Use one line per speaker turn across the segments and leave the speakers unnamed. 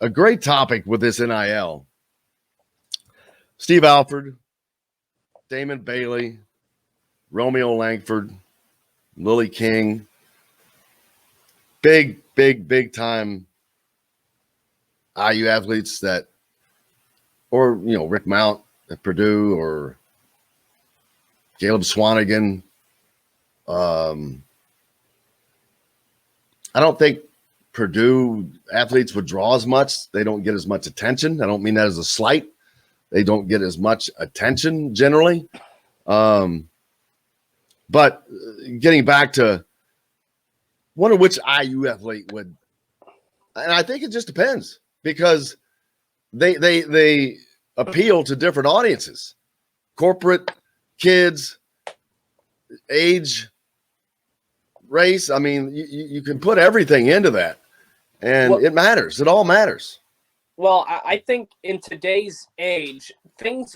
a great topic with this NIL. Steve Alford, Damon Bailey, Romeo Langford, Lily King, big time IU athletes that, or, Rick Mount at Purdue or Caleb Swanigan. I don't think Purdue athletes would draw as much. They don't get as much attention. I don't mean that as a slight. They don't get as much attention generally. But getting back to, wonder which IU athlete would, and I think it just depends because they appeal to different audiences, corporate, kids, age, race. I mean, you can put everything into that, and it matters. It all matters.
Well, I think in today's age, things,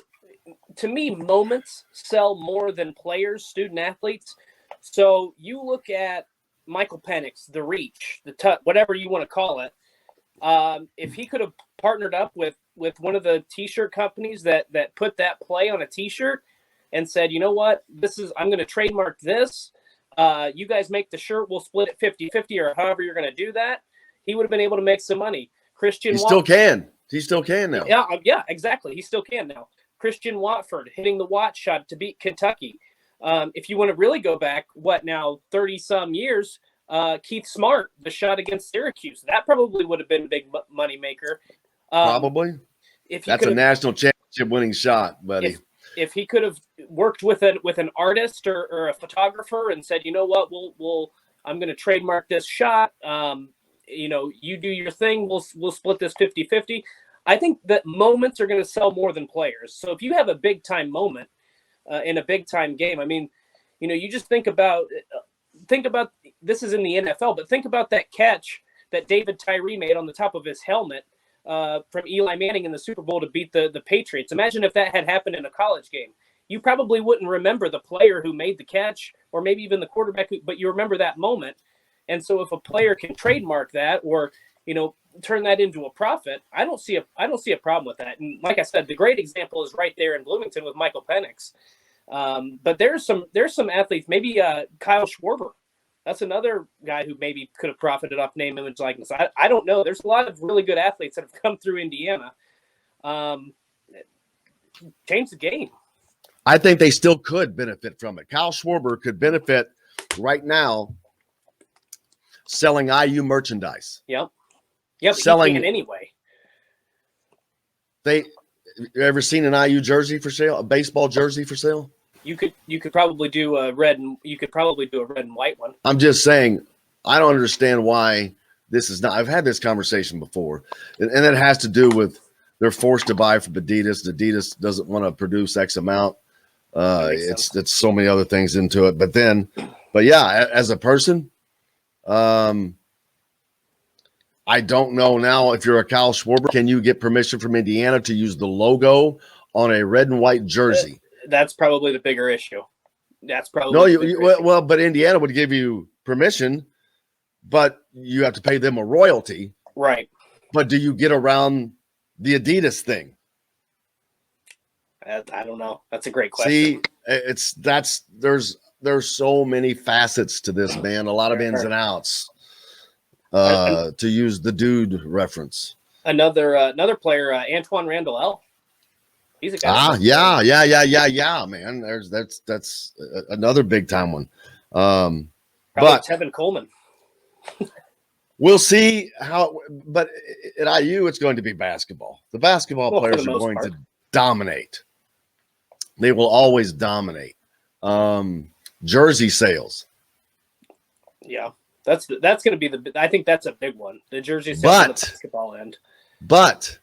to me, moments sell more than players, student athletes. So you look at Michael Penix, the reach, the whatever you want to call it. If he could have partnered up with one of the T-shirt companies that put that play on a T-shirt and said, you know what, I'm going to trademark this. You guys make the shirt, we'll split it 50-50 or however you're going to do that. He would have been able to make some money. He still can now. Yeah, exactly. He still can now. Christian Watford hitting the Watt shot to beat Kentucky. If you want to really go back, 30-some years, Keith Smart, the shot against Syracuse. That probably would have been a big money maker.
Probably. That's a national championship winning shot, buddy.
If he could have worked with an artist or a photographer and said, you know what, I'm going to trademark this shot. You do your thing. We'll split this 50-50. I think that moments are going to sell more than players. So if you have a big time moment in a big time game, I mean, you just think about this is in the NFL, but think about that catch that David Tyree made on the top of his helmet from Eli Manning in the Super Bowl to beat the Patriots. Imagine if that had happened in a college game. You probably wouldn't remember the player who made the catch or maybe even the quarterback, but you remember that moment. And so if a player can trademark that or, turn that into a profit, I don't see a problem with that. And like I said, the great example is right there in Bloomington with Michael Penix. But there's some athletes, maybe Kyle Schwarber. That's another guy who maybe could have profited off name, image, likeness. I don't know. There's a lot of really good athletes that have come through Indiana. Change the game.
I think they still could benefit from it. Kyle Schwarber could benefit right now selling IU merchandise.
Yep,
selling
it anyway.
You ever seen an IU jersey for sale? A baseball jersey for sale?
You could probably do a red and white one.
I'm just saying, I don't understand why this is not. I've had this conversation before, and it has to do with they're forced to buy from Adidas. Adidas doesn't want to produce X amount. It's so many other things into it. But yeah, as a person, I don't know now if you're a Kyle Schwarber, can you get permission from Indiana to use the logo on a red and white jersey?
That's probably the bigger issue. That's probably
but Indiana would give you permission, but you have to pay them a royalty.
Right.
But do you get around the Adidas thing?
I don't know. That's a great question.
See, there's so many facets to this, man. A lot of ins and outs. To use the dude reference.
Another player, Antoine Randall L. He's a guy.
Yeah, man. That's another big time one. But
Tevin Coleman.
We'll see how. But at IU, it's going to be basketball. The basketball players are going to dominate. They will always dominate. Jersey sales.
Yeah, that's going to be I think that's a big one. The jersey sales on the basketball end.
But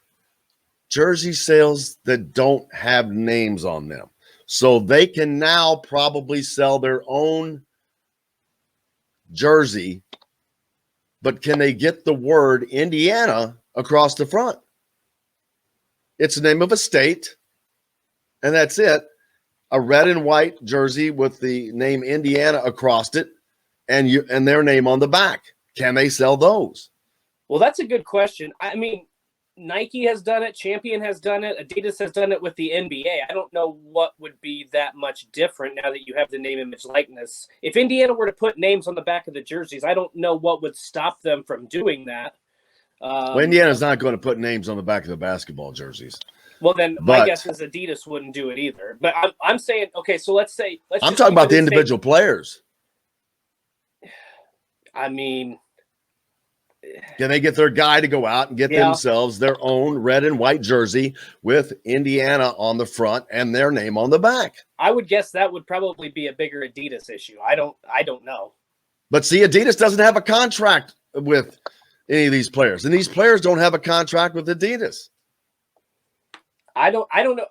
jersey sales that don't have names on them. So they can now probably sell their own jersey, but can they get the word Indiana across the front? It's the name of a state, and that's it. A red and white jersey with the name Indiana across it and their name on the back. Can they sell those?
Well, that's a good question. I mean, Nike has done it, Champion has done it, Adidas has done it with the NBA. I don't know what would be that much different now that you have the name, image, likeness. If Indiana were to put names on the back of the jerseys, I don't know what would stop them from doing that.
Well, Indiana's not going to put names on the back of the basketball jerseys.
Well, then my guess is Adidas wouldn't do it either. But I'm saying, okay, so let's
I'm talking about the individual players.
I mean,
can they get their guy to go out and get themselves their own red and white jersey with Indiana on the front and their name on the back?
I would guess that would probably be a bigger Adidas issue. I don't know.
But see, Adidas doesn't have a contract with any of these players, and these players don't have a contract with Adidas.
I don't know.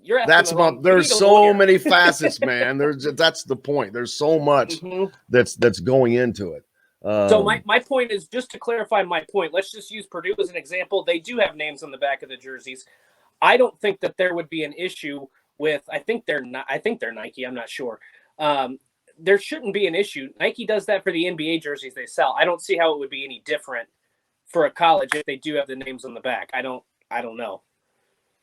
You're asking
there's so many facets, man. That's the point. There's so much that's going into it.
So my point is, just to clarify my point, let's just use Purdue as an example. They do have names on the back of the jerseys. I don't think that there would be an issue with, I think they're Nike. I'm not sure. There shouldn't be an issue. Nike does that for the NBA jerseys they sell. I don't see how it would be any different for a college if they do have the names on the back. I don't know.